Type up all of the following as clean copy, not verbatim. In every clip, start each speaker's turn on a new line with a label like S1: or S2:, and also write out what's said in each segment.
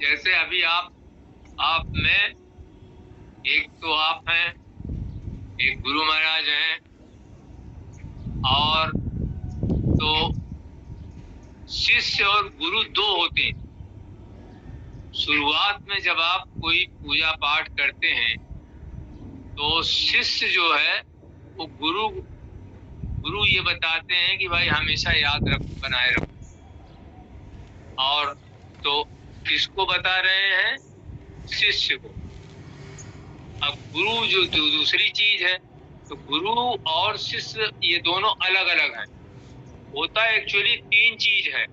S1: जैसे अभी आप में एक तो आप हैं, एक गुरु महाराज हैं, और तो शिष्य और गुरु दो होते हैं। शुरुआत में जब आप कोई पूजा पाठ करते हैं तो शिष्य जो है वो गुरु गुरु ये बताते हैं कि भाई हमेशा याद रखो, बनाए रखो। और तो किसको बता रहे हैं? शिष्य को। अब गुरु जो दूसरी चीज है, तो गुरु और शिष्य ये दोनों अलग अलग हैं। होता एक्चुअली तीन चीज है,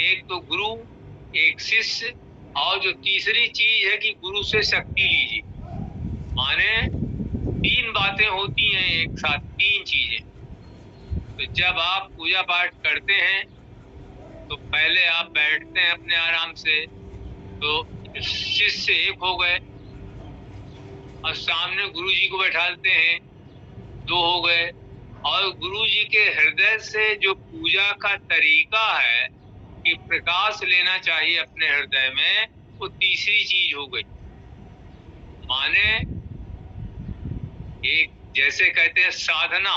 S1: एक तो गुरु, एक शिष्य, और जो तीसरी चीज है कि गुरु से शक्ति लीजिए। माने तीन बातें होती हैं एक साथ, तीन चीजें। तो जब आप पूजा पाठ करते हैं तो पहले आप बैठते हैं अपने आराम से, तो शिष्य एक हो गए, और सामने गुरु जी को बैठाते हैं, दो हो गए। और गुरु जी के हृदय से जो पूजा का तरीका है कि प्रकाश लेना चाहिए अपने हृदय में, वो तीसरी चीज हो गई। माने एक जैसे कहते हैं साधना,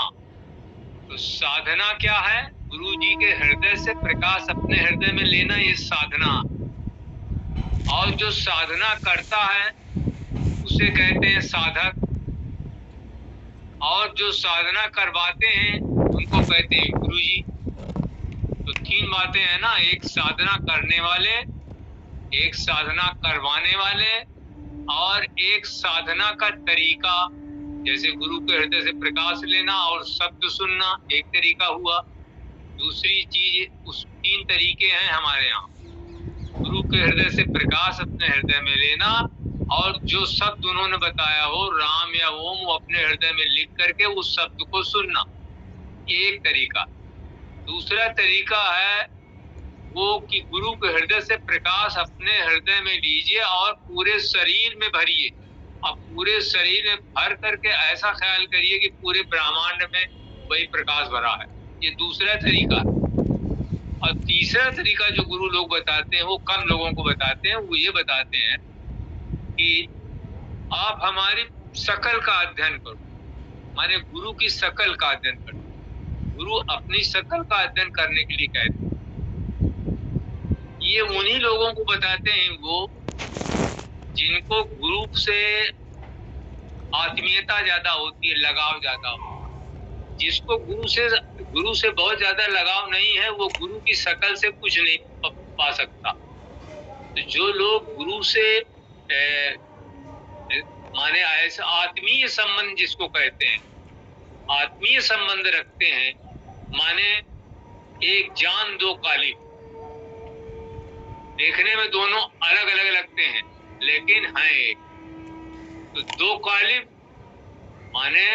S1: तो साधना क्या है? गुरु जी के हृदय से प्रकाश अपने हृदय में लेना, ये साधना। और जो साधना करता है उसे कहते हैं साधक, और जो साधना करवाते हैं उनको कहते हैं गुरु जी। तो तीन बातें हैं ना, एक साधना करने वाले, एक साधना करवाने वाले, और एक साधना का तरीका। जैसे गुरु के हृदय से प्रकाश लेना और शब्द सुनना एक तरीका हुआ। दूसरी चीज, उस तीन तरीके हैं हमारे यहाँ। गुरु के हृदय से प्रकाश अपने हृदय में लेना, और जो शब्द उन्होंने बताया हो, राम या ओम, वो अपने हृदय में लिख करके उस शब्द को सुनना, ये एक तरीका। दूसरा तरीका है वो कि गुरु के हृदय से प्रकाश अपने हृदय में लीजिए और पूरे शरीर में भरिए। अब पूरे शरीर में भर करके ऐसा ख्याल करिए कि पूरे ब्रह्मांड में वही प्रकाश भरा है। ये दूसरा तरीका है। और तीसरा तरीका जो गुरु लोग बताते हैं, वो कम लोगों को बताते हैं, वो ये बताते हैं कि आप हमारी शकल का अध्ययन करो। माने गुरु की शकल का अध्ययन करो। गुरु अपनी शकल का अध्ययन करने के लिए कहते हैं। ये उन्हीं लोगों को बताते हैं वो जिनको गुरु से आत्मीयता ज्यादा होती है, लगाव ज्यादा होता है। जिसको गुरु से बहुत ज्यादा लगाव नहीं है, वो गुरु की शकल से कुछ नहीं पा सकता। तो जो लोग गुरु से माने ऐसा आत्मीय संबंध जिसको कहते हैं, आत्मीय संबंध रखते हैं, माने एक जान दो काली। देखने में दोनों अलग अलग लगते हैं लेकिन हैं एक। तो दो कालिब माने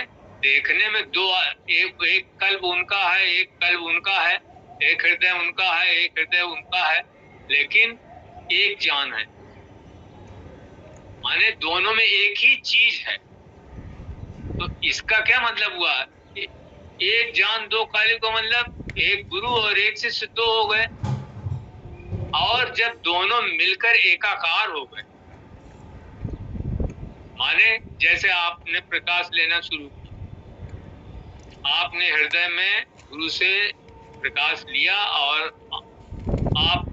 S1: देखने में दो, एक कल्ब उनका है, एक कल्ब उनका है, एक हृदय उनका है, एक हृदय उनका है, लेकिन एक जान है। माने दोनों में एक ही चीज है। तो इसका क्या मतलब हुआ? एक जान दो कालिब का मतलब एक गुरु और एक शिष्य दो हो गए, और जब दोनों मिलकर एकाकार हो गए, माने जैसे आपने प्रकाश लेना शुरू किया, आपने हृदय में गुरु से प्रकाश लिया और आप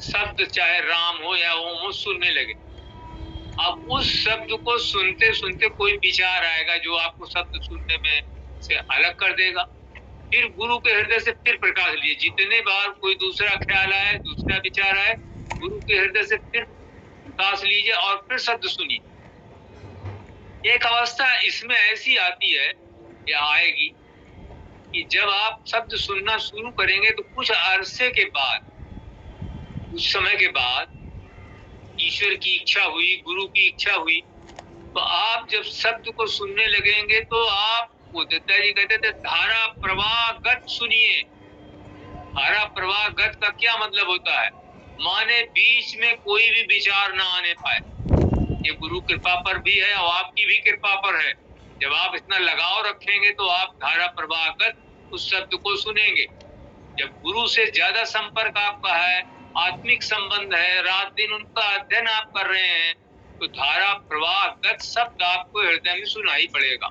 S1: शब्द चाहे राम हो या ओम हो सुनने लगे। अब उस शब्द को सुनते सुनते कोई विचार आएगा जो आपको शब्द सुनने में से अलग कर देगा। फिर गुरु के हृदय से फिर प्रकाश लिए, जितने बार कोई दूसरा ख्याल आए, दूसरा विचार आए, गुरु के हृदय से फिर प्रकाश लीजिए और फिर शब्द सुनिए। एक अवस्था इसमें ऐसी आती है या आएगी कि जब आप शब्द सुनना शुरू करेंगे तो कुछ अरसे के बाद, कुछ समय के बाद ईश्वर की इच्छा हुई, गुरु की इच्छा हुई, तो आप जब शब्द को सुनने लगेंगे तो आप, वो दत्ता जी कहते थे धारा प्रवाहगत सुनिए। धारा प्रवाहगत का क्या मतलब होता है? माने बीच में कोई भी विचार ना आने पाए। ये गुरु कृपा पर भी है और आपकी भी कृपा पर है। जब आप इतना लगाव रखेंगे तो आप धारा प्रवाहगत उस शब्द को सुनेंगे। जब गुरु से ज्यादा संपर्क आपका है आत्मिक संबंध है, रात दिन उनका अध्ययन आप कर रहे हैं, तो धारा प्रवाह गत शब्द आपको हृदय में सुनाई पड़ेगा।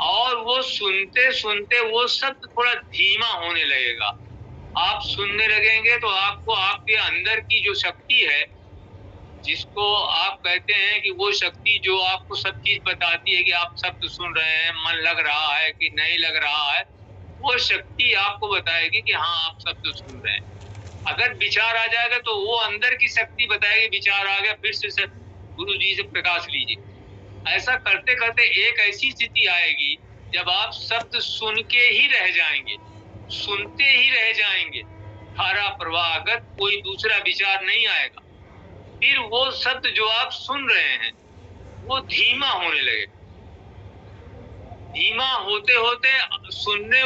S1: और वो सुनते सुनते वो शब्द थोड़ा धीमा होने लगेगा। आप सुनने लगेंगे तो आपको आपके अंदर की जो शक्ति है, जिसको आप कहते हैं कि वो शक्ति जो आपको सब चीज बताती है कि आप शब्द सुन रहे हैं, मन लग रहा है कि नहीं लग रहा है, वो शक्ति आपको बताएगी कि हाँ आप शब्द सुन रहे हैं। अगर विचार आ जाएगा तो वो अंदर की शक्ति बताएगी विचार आ गया, फिर से गुरु जी से प्रकाश लीजिए। ऐसा करते करते एक ऐसी स्थिति आएगी जब आप शब्द सुन के ही रह जाएंगे, सुनते ही रह जाएंगे, धारा प्रवाहगत कोई दूसरा विचार नहीं आएगा। फिर वो शब्द जो आप सुन रहे हैं वो धीमा होने लगेगा। धीमा होते होते सुनने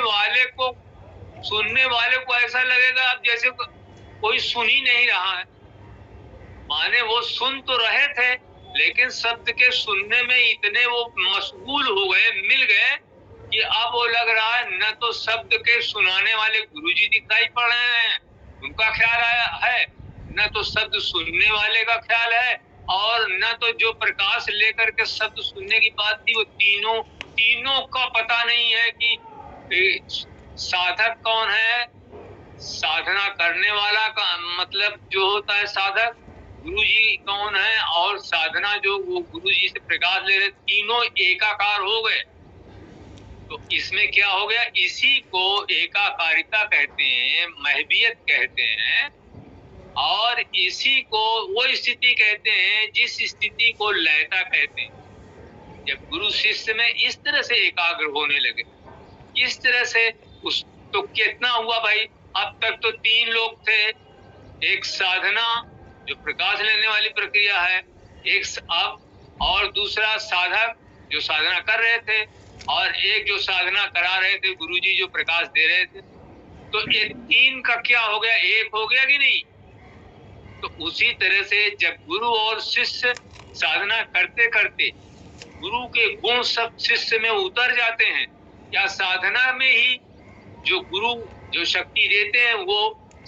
S1: वाले को ऐसा लगेगा अब जैसे कोई सुन ही नहीं रहा है। माने वो सुन तो रहे थे लेकिन शब्द के सुनने में इतने वो मशगूल हो गए, मिल गए कि अब वो लग रहा है न तो शब्द के सुनाने वाले गुरुजी दिखाई पड़ रहे हैं, उनका ख्याल आया है, न तो शब्द सुनने वाले का ख्याल है, और न तो जो प्रकाश लेकर के शब्द सुनने की बात थी वो तीनों का पता नहीं है कि साधक कौन है, साधना करने वाला का मतलब जो होता है साधक, गुरुजी कौन है, और साधना जो वो गुरुजी से प्रकाश ले रहे, तीनों एकाकार हो गए। तो इसमें क्या हो गया, इसी को एकाकारिता कहते हैं, महवियत कहते हैं, और इसी को वो स्थिति कहते हैं जिस स्थिति को लयता कहते हैं। जब गुरु शिष्य में इस तरह से एकाग्र होने लगे, इस तरह से उस तो कितना हुआ भाई, अब तक तो 3 लोग थे, एक साधना जो प्रकाश लेने वाली प्रक्रिया है, एक अब और दूसरा साधक जो साधना कर रहे थे, और एक जो साधना करा रहे थे गुरुजी जो प्रकाश दे रहे थे। तो ये 3 का क्या हो गया, एक हो गया कि नहीं। तो उसी तरह से जब गुरु और शिष्य साधना करते करते गुरु के गुण सब शिष्य में उतर जाते हैं, या साधना में ही जो गुरु जो शक्ति देते हैं वो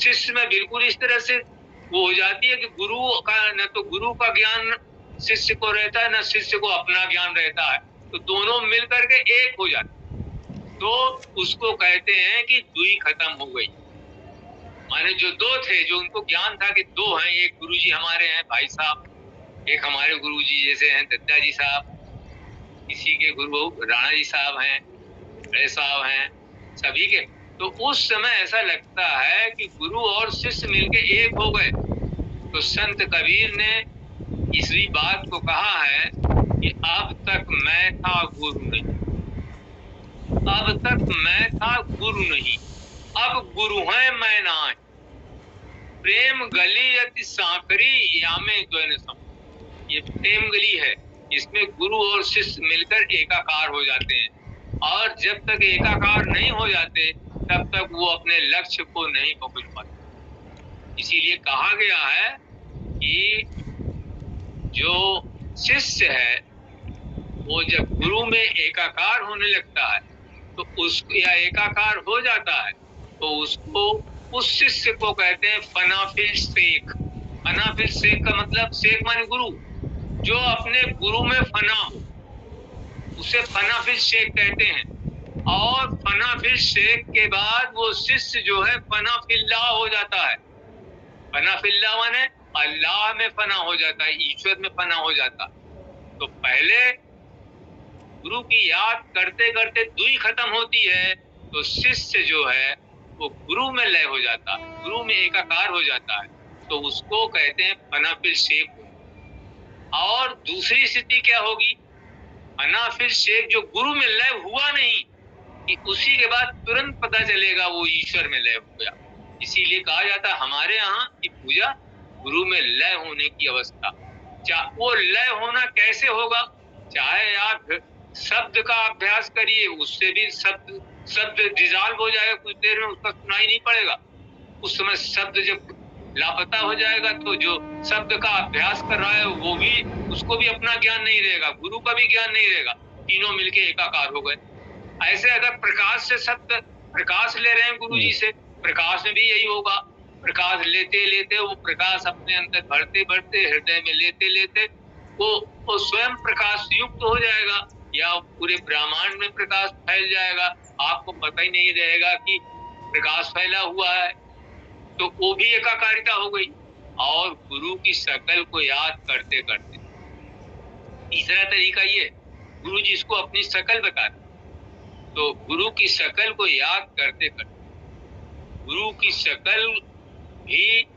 S1: शिष्य में बिल्कुल इस तरह से वो हो जाती है कि गुरु का न तो गुरु का ज्ञान शिष्य को रहता है, न शिष्य को अपना ज्ञान रहता है, तो दोनों मिल करके एक हो जाते, तो उसको कहते हैं कि दुई खत्म हो गई। माने जो 2 थे, जो उनको ज्ञान था कि 2 हैं, एक गुरुजी हमारे हैं भाई साहब, एक हमारे गुरुजी जैसे हैं दत्ता जी साहब, किसी के गुरु राणा जी साहब हैं, बड़े साहब हैं, सभी के, तो उस समय ऐसा लगता है कि गुरु और शिष्य मिलके एक हो गए। तो संत कबीर ने इसी बात को कहा है कि अब तक मैं था गुरु नहीं, अब तक मैं था गुरु नहीं, अब गुरु है मैं नाहीं, प्रेम गली अति सांकरी यामे द्वैन सम। ये प्रेम गली है, इसमें गुरु और शिष्य मिलकर एकाकार हो जाते हैं, और जब तक एकाकार नहीं हो जाते तब तक वो अपने लक्ष्य को नहीं पहुंच पाते। इसीलिए कहा गया है कि जो शिष्य है वो जब गुरु में एकाकार होने लगता है तो उसको या एकाकार हो जाता है तो उसको उस शिष्य को कहते हैं फनाफिल शेख। फनाफिल शेख का मतलब शेख माने गुरु, जो अपने गुरु में फना हो उसे फनाफिल शेख कहते हैं। और फनाफिल शेख के बाद वो शिष्य जो है फनाफिल्लाह हो जाता है। फनाफिल्लाह माने अल्लाह में फना हो जाता है, ईश्वर में फना हो जाता है। तो पहले गुरु की याद करते करते दुई खत्म होती है तो शिष्य जो है वो गुरु में लय हो जाता है, गुरु में एकाकार हो जाता है, तो उसको कहते हैं फनाफिल शेख। और दूसरी स्थिति क्या होगी, फनाफिल शेख जो गुरु में लय हुआ नहीं कि उसी के बाद तुरंत पता चलेगा वो ईश्वर में लय हो गया। इसीलिए कहा जाता है हमारे यहाँ की पूजा गुरु में लय होने की अवस्था। वो लय होना कैसे होगा, चाहे आप शब्द का अभ्यास करिए, उससे भी शब्द डिजॉल्व हो जाएगा, कुछ देर में उसका सुनाई नहीं पड़ेगा। उस समय शब्द जब लापता हो जाएगा तो जो शब्द का अभ्यास कर रहा है वो भी, उसको भी अपना ज्ञान नहीं रहेगा, गुरु का भी ज्ञान नहीं रहेगा, तीनों मिलके एकाकार हो गए। ऐसे अगर प्रकाश से शब्द प्रकाश ले रहे हैं गुरु जी से, प्रकाश में भी यही होगा प्रकाश लेते लेते, वो प्रकाश अपने अंदर भरते भरते, हृदय में लेते लेते वो स्वयं प्रकाश युक्त हो जाएगा, या पूरे ब्रह्मांड में प्रकाश फैल जाएगा। आपको पता ही नहीं रहेगा कि प्रकाश फैला हुआ है। तो वो भी एकाकारिता हो गई। और गुरु की शकल को याद करते करते, तीसरा तरीका ये, गुरु जी इसको अपनी शकल बताते, तो गुरु की शकल को याद करते करते गुरु की शकल भी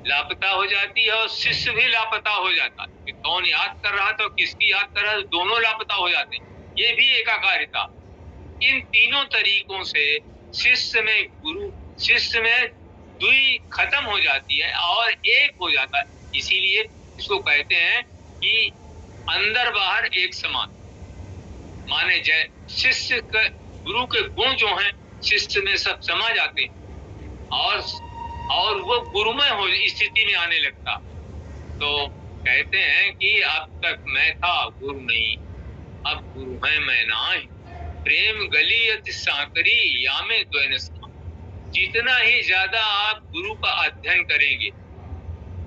S1: लापता हो जाती है और शिष्य भी लापता हो जाता है कि कौन याद कर रहा था, किसकी याद कर रहा था, दोनों लापता हो जाते हैं। ये भी एकाकारिता। इन तीनों तरीकों से शिष्य में दुई खत्म हो जाती है और एक हो जाता है। इसीलिए इसको कहते हैं कि अंदर बाहर एक समान। माने जय शिष्य के गुरु के गुण जो हैं शिष्य में सब समा जाते हैं और वो गुरुमय हो स्थिति में आने लगता। तो कहते हैं कि अब तक मैं था गुरु नहीं, अब गुरु है मैं नाही, प्रेम गली अति सांकरी यामे द्वैन समा। जितना ही ज्यादा आप गुरु का अध्ययन करेंगे,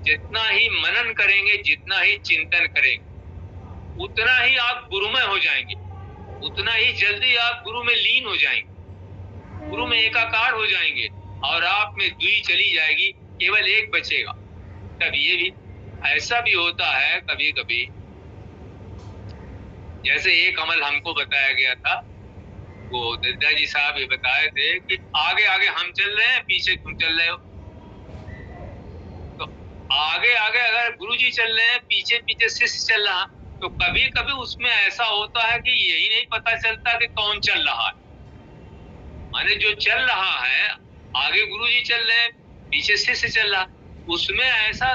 S1: जितना ही मनन करेंगे, जितना ही चिंतन करेंगे, उतना ही आप गुरुमय हो जाएंगे, उतना ही जल्दी आप गुरु में लीन हो जाएंगे, गुरु में एकाकार हो जाएंगे और आप में दुई चली जाएगी, केवल एक बचेगा। तब ये भी ऐसा भी होता है कभी कभी, जैसे एक अमल हमको बताया गया था, वो दादाजी साहब ये बताए थे कि आगे आगे हम चल रहे हैं, पीछे तुम चल रहे हो। तो आगे आगे अगर गुरुजी चल रहे हैं, पीछे पीछे शिष्य चल रहा, तो कभी कभी उसमें ऐसा होता है कि यही नहीं पता चलता कि कौन चल रहा है। माने जो चल रहा है, आगे गुरुजी चल रहे हैं, पीछे शिष्य चल रहा, उसमें ऐसा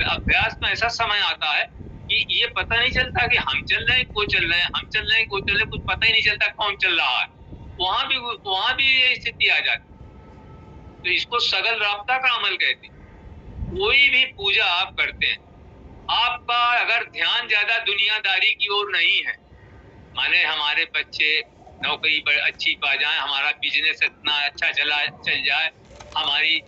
S1: अभ्यास में ऐसा समय आता है कि ये पता नहीं चलता कि हम चल रहे हैं, को चल रहे हैं, हम चल रहे हैं, को चल रहे हैं, कुछ पता ही नहीं चलता कौन चल रहा है। वहां भी ये स्थिति आ जाती। तो इसको सगल राब्ता का अमल कहते हैं। कोई भी पूजा आप करते हैं, आपका अगर ध्यान ज्यादा दुनियादारी की ओर नहीं है, माने हमारे बच्चे नौकरी पर अच्छी पा जाए, हमारा बिजनेस इतना अच्छा चल जाए, हमारी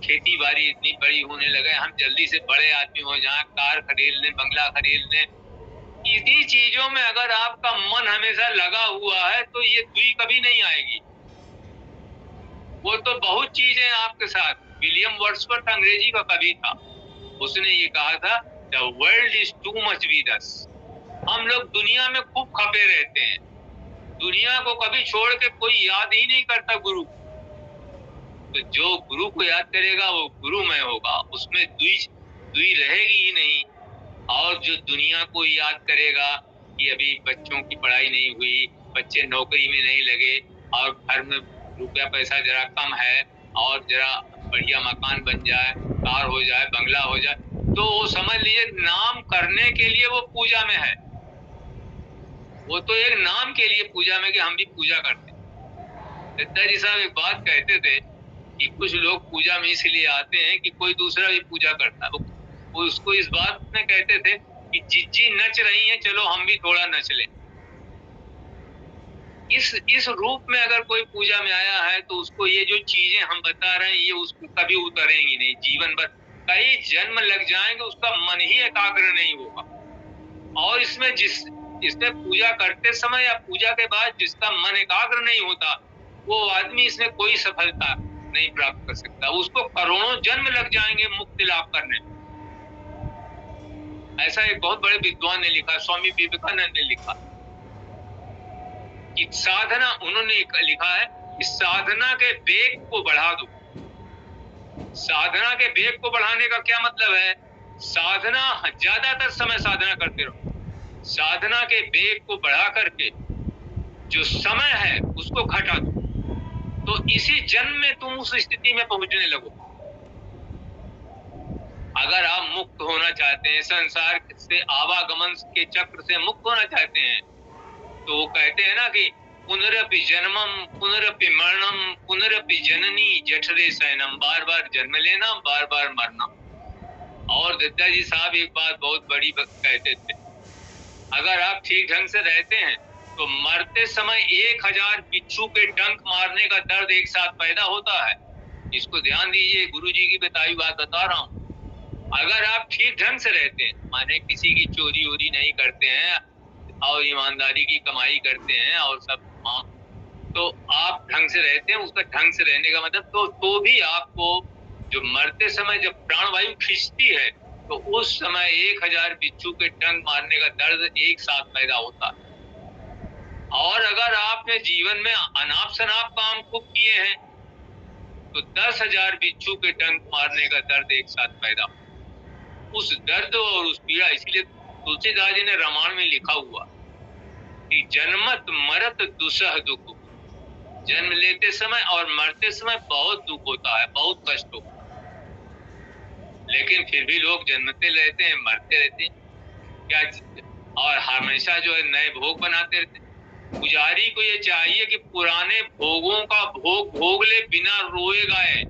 S1: खेती बाड़ी इतनी बड़ी होने लगे, हम जल्दी से बड़े आदमी हो जाएं, कार खरीद लें, बंगला खरीद लें, इसी चीजों में अगर आपका मन हमेशा लगा हुआ है तो ये दुई कभी नहीं आएगी। वो तो बहुत चीजें आपके साथ। विलियम वर्ड्सवर्थ अंग्रेजी का कवि था, उसने ये कहा था, the world is too much with us. हम लोग दुनिया में खूब खपे रहते हैं, दुनिया को कभी छोड़ के कोई याद ही नहीं करता गुरु। तो जो गुरु को याद करेगा वो गुरुमय होगा, उसमें दुई रहेगी ही नहीं। और जो दुनिया को याद करेगा कि अभी बच्चों की पढ़ाई नहीं हुई, बच्चे नौकरी में नहीं लगे और घर में रुपया पैसा जरा कम है और जरा बढ़िया मकान बन जाए, कार हो जाए, बंगला हो जाए, तो वो समझ लीजिए नाम करने के लिए वो पूजा में है। वो तो एक नाम के लिए पूजा में कि हम भी पूजा करते हैं। दादाजी साहब एक बात कहते थे कि कुछ लोग पूजा में इसलिए आते हैं कि कोई दूसरा भी पूजा करता है। वो उसको इस बात में कहते थे कि जिज्जी नच रही हैं, चलो हम भी थोड़ा नच लें। इस रूप में अगर कोई पूजा में आया है तो उसको ये जो चीजें हम बता रहे हैं ये उसको कभी उतरेंगी नहीं, जीवन भर कई जन्म लग जाएंगे, उसका मन ही एकाग्र नहीं होगा। और इसमें पूजा करते समय या पूजा के बाद जिसका मन एकाग्र नहीं होता, वो आदमी इसमें कोई सफलता नहीं प्राप्त कर सकता। उसको करोड़ों जन्म लग जाएंगे मुक्ति लाभ करने। ऐसा एक बहुत बड़े विद्वान ने लिखा, स्वामी विवेकानंद ने लिखा कि साधना, उन्होंने लिखा है कि साधना के वेग को बढ़ा दो। साधना के वेग को बढ़ाने का क्या मतलब है? साधना, ज्यादातर समय साधना करते रहो, साधना के वेग को बढ़ा करके जो समय है उसको घटा दो, तो इसी जन्म में तुम उस स्थिति में पहुंचने लगो। अगर आप मुक्त होना चाहते हैं, संसार से आवागमन के चक्र से मुक्त होना चाहते हैं, तो वो कहते हैं ना कि पुनरपि जन्मम पुनरपि मरणम पुनरपि जननी जठरे शयनम, बार बार जन्म लेना, बार बार मरना। और दादाजी साहब एक बात बहुत बड़ी कहते थे, अगर आप ठीक ढंग से रहते हैं तो मरते समय 1000 बिच्छू के डंक मारने का दर्द एक साथ पैदा होता है, इसको ध्यान दीजिए, गुरु जी की बताई बात बता रहा हूँ। अगर आप ठीक ढंग से रहते हैं, माने किसी की चोरी वोरी नहीं करते हैं और ईमानदारी की कमाई करते हैं और सब, तो आप ढंग से रहते हैं। उसका ढंग से रहने का मतलब तो भी आपको जो मरते समय जब प्राणवायु खींचती है तो उस समय 1000 बिच्छू के डंक मारने का दर्द एक साथ पैदा होता है। और अगर आपने जीवन में अनाप शनाप काम खूब किए हैं तो 10,000 बिच्छू के डंक मारने का दर्द एक साथ पैदा हो। उस दर्द और उस पीड़ा, इसलिए तुलसीदास जी ने रामायण में लिखा हुआ कि जन्मत मरत दुसह दुख, जन्म लेते समय और मरते समय बहुत दुख होता है, बहुत कष्ट होता है, लेकिन फिर भी लोग जन्मते रहते हैं, मरते रहते हैं क्या, और हमेशा जो है नए भोग बनाते रहते हैं। पुजारी को ये चाहिए कि पुराने भोगों का भोग भोग ले बिना रोए गाए।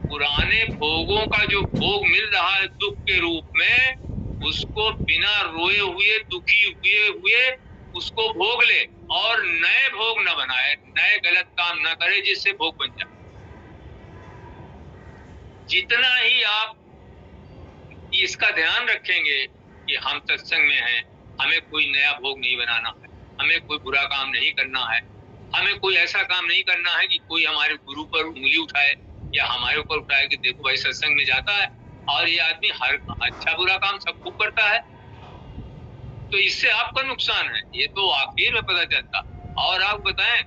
S1: पुराने भोगों का जो भोग मिल रहा है दुख के रूप में, उसको बिना रोए हुए, दुखी हुए उसको भोग ले और नए भोग न बनाए, नए गलत काम न करे जिससे भोग बन जाए। जितना ही आप इसका ध्यान रखेंगे कि हम सत्संग में हैं, हमें कोई नया भोग नहीं बनाना है, हमें कोई बुरा काम नहीं करना है, हमें कोई ऐसा काम नहीं करना है कि कोई हमारे गुरु पर उंगली उठाए या हमारे ऊपर उठाए कि देखो भाई सत्संग में जाता है और ये आदमी हर अच्छा बुरा काम सब खूब करता है, तो इससे आपका नुकसान है, ये तो आखिर में पता चलता। और आप बताएं,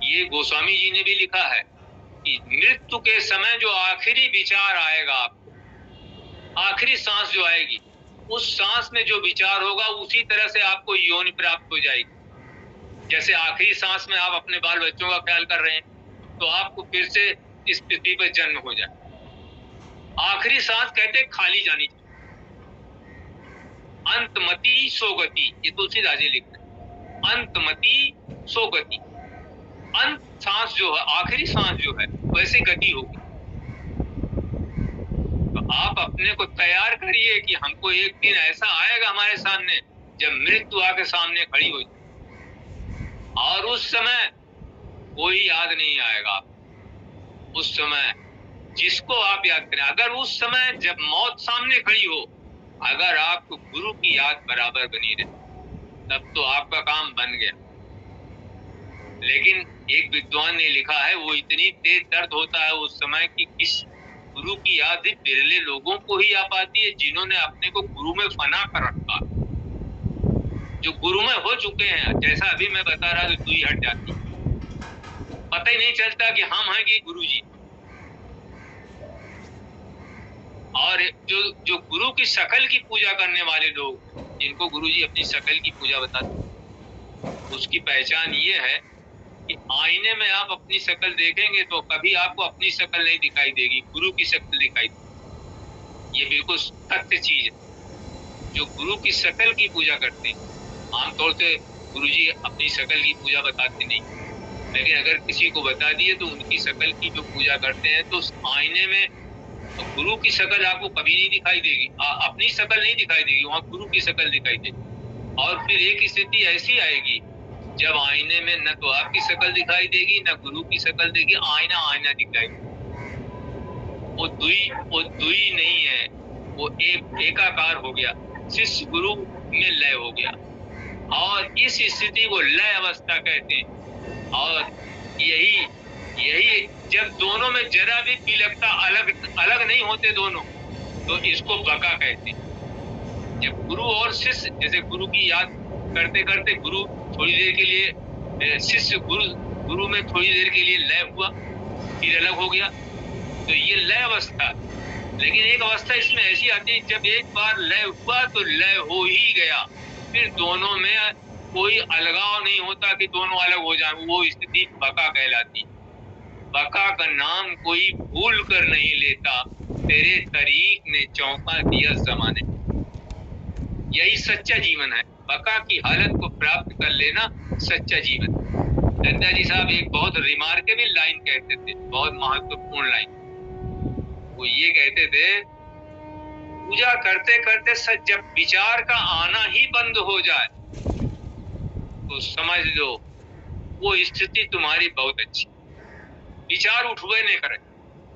S1: ये गोस्वामी जी ने भी लिखा है कि मृत्यु के समय जो आखिरी विचार आएगा आपको, आखिरी सांस जो आएगी, उस सांस में जो विचार होगा उसी तरह से आपको योनि प्राप्त हो जाएगी। जैसे आखिरी सांस में आप अपने बाल बच्चों का ख्याल कर रहे हैं तो आपको फिर से इस पृथ्वी पर जन्म हो जाए। आखिरी सांस कहते खाली जानी चाहिए। अंतमति सोगति, ये तुलसीदास जी लिखते हैं, अंतमति सोगति। अंत सांस जो है, आखिरी सांस जो है, वैसे गति होगी। तो आप अपने को तैयार करिए कि हमको एक दिन ऐसा आएगा हमारे सामने जब मृत्यु आके सामने खड़ी हो जाए और उस समय कोई याद नहीं आएगा। उस समय जिसको आप याद करें, अगर उस समय जब मौत सामने खड़ी हो, अगर आपको गुरु की याद बराबर बनी रहे, तब तो आपका काम बन गया। लेकिन एक विद्वान ने लिखा है, वो इतनी तेज दर्द होता है उस समय कि किस गुरु की याद ही बिरले लोगों को ही आ पाती है जिन्होंने अपने को गुरु में फना कर रखा। जो गुरु में हो चुके हैं, जैसा अभी मैं बता रहा था, दुई हट जाती, पता ही नहीं चलता कि हम हैं कि गुरु जी। और जो गुरु की शकल की पूजा करने वाले लोग, जिनको गुरु जी अपनी शकल की पूजा बताते, उसकी पहचान ये है कि आईने में आप अपनी शक्ल देखेंगे तो कभी आपको अपनी शक्ल नहीं दिखाई देगी, गुरु की शक्ल दिखाई देगी। ये बिल्कुल सत्य चीज है। जो गुरु की शक्ल की पूजा करते हैं, आमतौर से गुरु जी अपनी शक्ल की पूजा बताते नहीं, लेकिन अगर किसी को बता दिए तो उनकी शक्ल की जो पूजा करते हैं, तो आईने में तो गुरु की शक्ल आपको कभी नहीं दिखाई देगी, अपनी शक्ल नहीं दिखाई देगी, वहां गुरु की शक्ल दिखाई देगी। और फिर एक स्थिति ऐसी आएगी जब आईने में न तो आपकी शक्ल दिखाई देगी न गुरु की शक्ल देगी, आईना आईना दिखाई देगी। वो दुई नहीं है, वो एकाकार हो गया, शिष्य गुरु में लय हो गया, और इस स्थिति को लय अवस्था कहते हैं। और यही जब दोनों में जरा भी विलक्षणता अलग नहीं होते दोनों, तो इसको बका कहते हैं। जब गुरु और शिष्य, जैसे गुरु की याद करते करते गुरु थोड़ी देर के लिए, शिष्य गुरु में थोड़ी देर के लिए लय हुआ, फिर अलग हो गया, तो ये लय अवस्था। लेकिन एक अवस्था इसमें ऐसी आती है, जब एक बार लय हुआ तो लय हो ही गया, फिर दोनों में कोई अलगाव नहीं होता कि दोनों अलग हो जाए, वो स्थिति बका कहलाती। बका का नाम कोई भूल कर नहीं लेता, तेरे तरीक ने चौंका दिया जमाने। यही सच्चा जीवन है, बका की हालत को प्राप्त कर लेना सच्चा जीवन। दत्ता जी साहब एक बहुत रिमार्केबल लाइन कहते थे, बहुत महत्वपूर्ण लाइन। वो ये कहते थे, पूजा करते करते जब विचार का आना ही बंद हो जाए तो समझ लो वो स्थिति तुम्हारी बहुत अच्छी। विचार उठवे नहीं करे,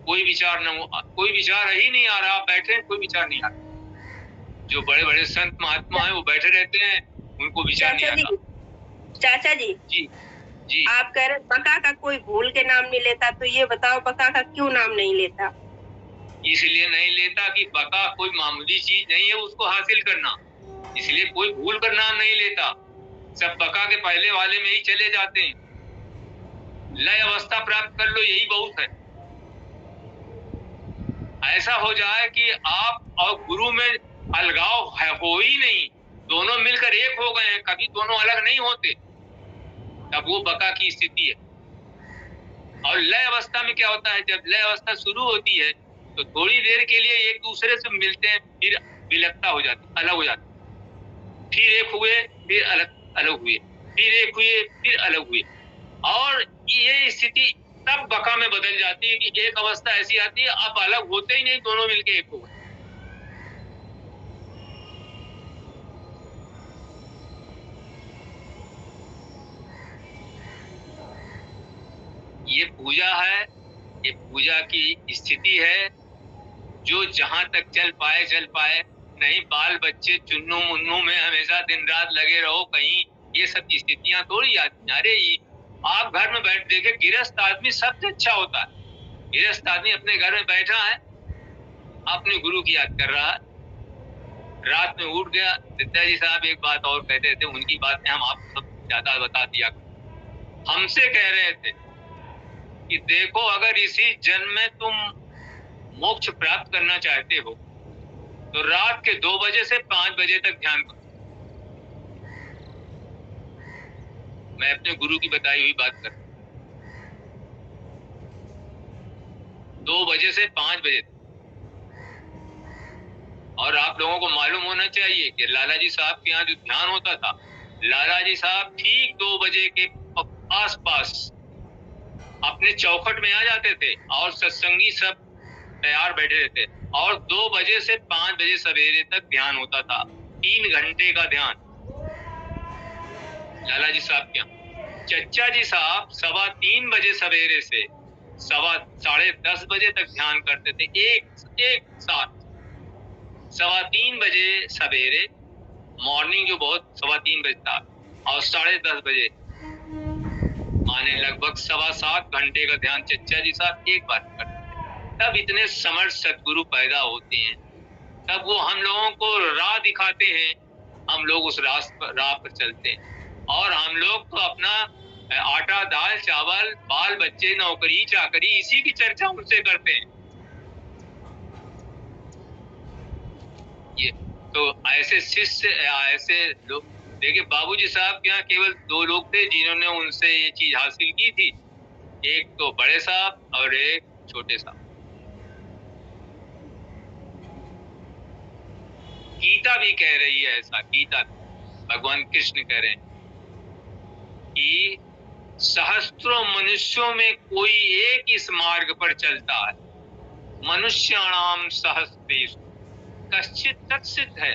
S1: कोई विचार न हो, कोई विचार ही नहीं आ रहा, आप बैठे कोई विचार नहीं आ रहा। जो बड़े बड़े संत महात्मा हैं वो बैठे रहते हैं, उनको विचार नहीं आता।
S2: चाचा जी
S1: जी जी,
S2: आप कह रहे बका का कोई भूल के नाम नहीं लेता, तो ये बताओ बका का क्यों नाम नहीं लेता?
S1: इसलिए नहीं लेता कि बका कोई मामूली चीज नहीं है उसको हासिल करना, इसलिए कोई भूल कर नाम नहीं लेता। सब बका के पहले वाले में ही चले जाते हैं। लय अवस्था प्राप्त कर लो, यही बहुत है। ऐसा हो जाए कि आप और गुरु में अलगाव है, हो ही नहीं, दोनों मिलकर एक हो गए हैं, कभी दोनों अलग नहीं होते, तब वो बका की स्थिति है। और लय अवस्था में क्या होता है, जब लय अवस्था शुरू होती है तो थोड़ी देर के लिए एक दूसरे से मिलते हैं, फिर विलकता हो जाती, अलग हो जाती, फिर एक हुए, फिर अलग अलग हुए, फिर एक हुए, फिर अलग हुए। और ये स्थिति तब बका में बदल जाती है कि एक अवस्था ऐसी आती है अब अलग होते ही नहीं, दोनों मिलके एक हो गए। ये पूजा है, ये पूजा की स्थिति है, जो जहां तक चल पाए, नहीं बाल बच्चे चुन्नू मुन्नू में हमेशा दिन रात लगे रहो कहीं, ये सब स्थितियां थोड़ी आती। अरे आप घर में बैठ देखे, गृहस्थ आदमी सबसे अच्छा होता है। गृहस्थ आदमी अपने घर में बैठा है, अपने गुरु की याद कर रहा है, रात में उठ गया। पिताजी साहब एक बात और कहते थे, उनकी बातें हम आपको सब ज्यादा बता दिया, हमसे कह रहे थे कि देखो अगर इसी जन्म में तुम मोक्ष प्राप्त करना चाहते हो तो रात के 2 बजे से 5 बजे तक ध्यान करो। मैं अपने गुरु की बताई हुई बात कर, 2 बजे से 5 बजे तक। और आप लोगों को मालूम होना चाहिए कि लाला जी साहब के यहाँ जो ध्यान होता था, लाला जी साहब ठीक 2 बजे के आसपास अपने चौखट में आ जाते थे और सत्संगी सब तैयार बैठे रहते, और 2 बजे से 5 बजे सवेरे तक ध्यान होता था, 3 घंटे का ध्यान लाला जी साहब के यहाँ। चच्चा जी साहब 3:15 बजे सवेरे से 10:30 बजे तक ध्यान करते थे, एक साथ 3:15 बजे सवेरे मॉर्निंग, जो बहुत 3:15 बजे था, और 10:30 बजे, माने लगभग 7.25 घंटे का ध्यान चच्चा जी साहब एक बार करते थे। तब इतने समर्थ सदगुरु पैदा होते हैं, तब वो हम लोगों को राह दिखाते हैं, हम लोग उस राह पर चलते हैं। और हम लोग तो अपना आटा दाल चावल बाल बच्चे नौकरी चाकरी इसी की चर्चा उनसे करते हैं। ये तो ऐसे शिष्य, ऐसे लोग देखिए, बाबूजी साहब के यहाँ केवल 2 लोग थे जिन्होंने उनसे ये चीज हासिल की थी, एक तो बड़े साहब और एक छोटे साहब। गीता भी कह रही है ऐसा, गीता भगवान कृष्ण कह रहे हैं कि सहस्त्रों मनुष्यों में कोई एक इस मार्ग पर चलता है, मनुष्याणाम सहस्रेषु कश्चित् तत्सिद्ध है।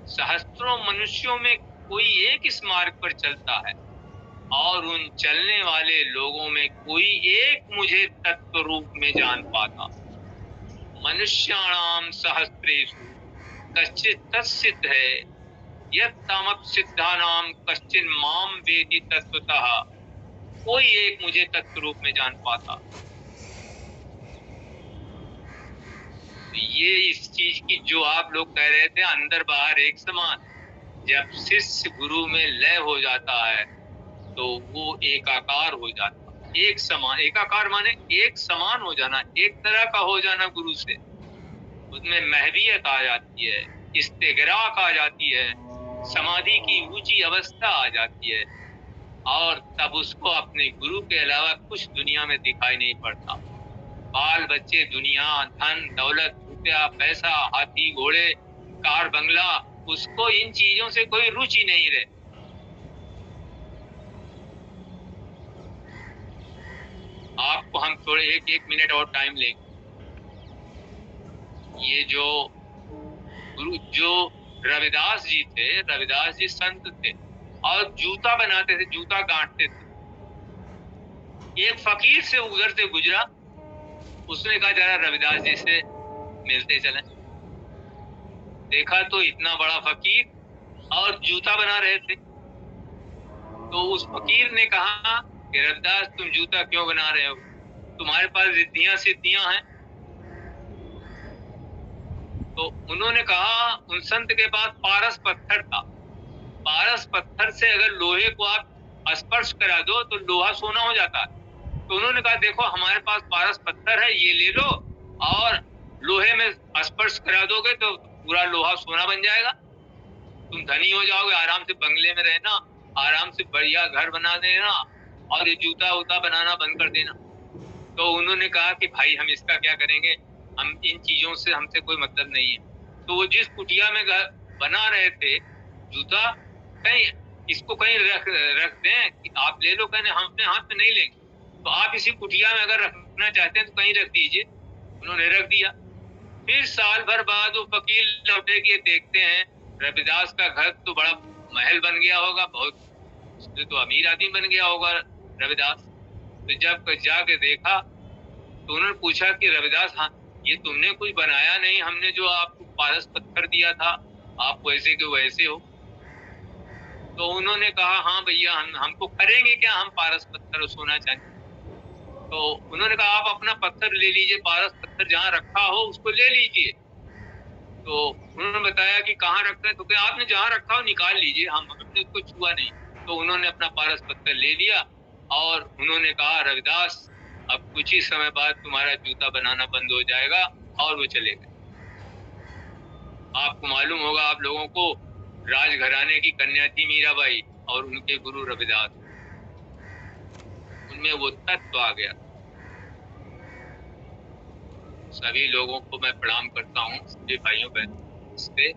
S1: सहस्त्रों मनुष्यों में कोई एक इस मार्ग पर चलता है, और उन चलने वाले लोगों में कोई एक मुझे तत्व रूप में जान पाता। मनुष्याणाम सहस्रेषु कश्चित् तत्सिद्ध है, यत्तमप्सिद्धानाम कश्चिन् माम वेति तत्वतः। कोई एक मुझे तत्व रूप में जान पाता। ये इस चीज की जो आप लोग कह रहे थे अंदर बाहर एक समान, जब शिष्य गुरु में लय हो जाता है तो वो एकाकार हो जाता, एक समान। एकाकार माने एक समान हो जाना, एक तरह का हो जाना गुरु से। उसमें महवियत आ जाती है, इस्तिगराक आ जाती है, समाधि की ऊंची अवस्था आ जाती है, और तब उसको अपने गुरु के अलावा कुछ दुनिया में दिखाई नहीं पड़ता। बाल बच्चे, दुनिया, धन दौलत, रुपया पैसा, हाथी घोड़े, कार बंगला, उसको इन चीजों से कोई रुचि नहीं रहे। आपको हम थोड़े एक मिनट और टाइम लेंगे। ये जो गुरु, जो रविदास जी थे, रविदास जी संत थे और जूता बनाते थे, जूता गांठते थे। एक फकीर से उधर से गुजरा, उसने कहा जरा रविदास जी से मिलते चलें। देखा तो इतना बड़ा फकीर और जूता बना रहे थे। तो उस फकीर ने कहा कि रविदास तुम जूता क्यों बना रहे हो, तुम्हारे पास रिद्धियां सिद्धियां हैं। तो उन्होंने कहा उन संत के पास पारस पत्थर था, पारस पत्थर से अगर लोहे को आप स्पर्श करा दो तो लोहा सोना हो जाता है। तो उन्होंने कहा देखो हमारे पास पारस पत्थर है, ये ले लो और लोहे में स्पर्श करा दोगे तो पूरा लोहा सोना बन जाएगा, तुम धनी हो जाओगे, आराम से बंगले में रहना, आराम से बढ़िया घर बना देना और ये जूता उता बनाना बंद कर देना। तो उन्होंने कहा कि भाई हम इसका क्या करेंगे, हम इन चीजों से हमसे कोई मतलब नहीं है। तो वो जिस कुटिया में बना रहे थे जूता, कहीं इसको कहीं रख दें कि आप ले लो, कहने हम अपने हाथ में नहीं लेंगे, तो आप इसी कुटिया में अगर रखना चाहते हैं तो कहीं रख दीजिए। उन्होंने रख दिया। फिर साल भर बाद वो फकीर लौटे कि देखते हैं रविदास का घर तो बड़ा महल बन गया होगा, बहुत उसने तो अमीर आदमी बन गया होगा रविदास। तो जब जाके देखा तो उन्होंने पूछा कि रविदास हाँ ये तुमने कुछ बनाया नहीं, हमने जो आपको पारस पत्थर दिया था आप वैसे के वैसे हो। तो उन्होंने कहा हाँ भैया हमको करेंगे क्या, हम पारस पत्थर और सोना चांदी। तो उन्होंने कहा आप अपना पत्थर ले लीजिए, पारस पत्थर जहाँ रखा हो उसको ले लीजिए। तो उन्होंने बताया कि कहाँ रखा है, तो क्या आपने जहाँ रखा हो निकाल लीजिए, हमने उसको छुआ नहीं। तो उन्होंने अपना पारस पत्थर ले लिया और उन्होंने कहा रविदास अब कुछ ही समय बाद तुम्हारा जूता बनाना बंद हो जाएगा, और वो चले गए। आपको मालूम होगा, आप लोगों को, राजघराने की कन्या थी मीराबाई और उनके गुरु रविदास, उनमें वो तत्व आ गया। सभी लोगों को मैं प्रणाम करता हूँ, सभी भाइयों बहनों से।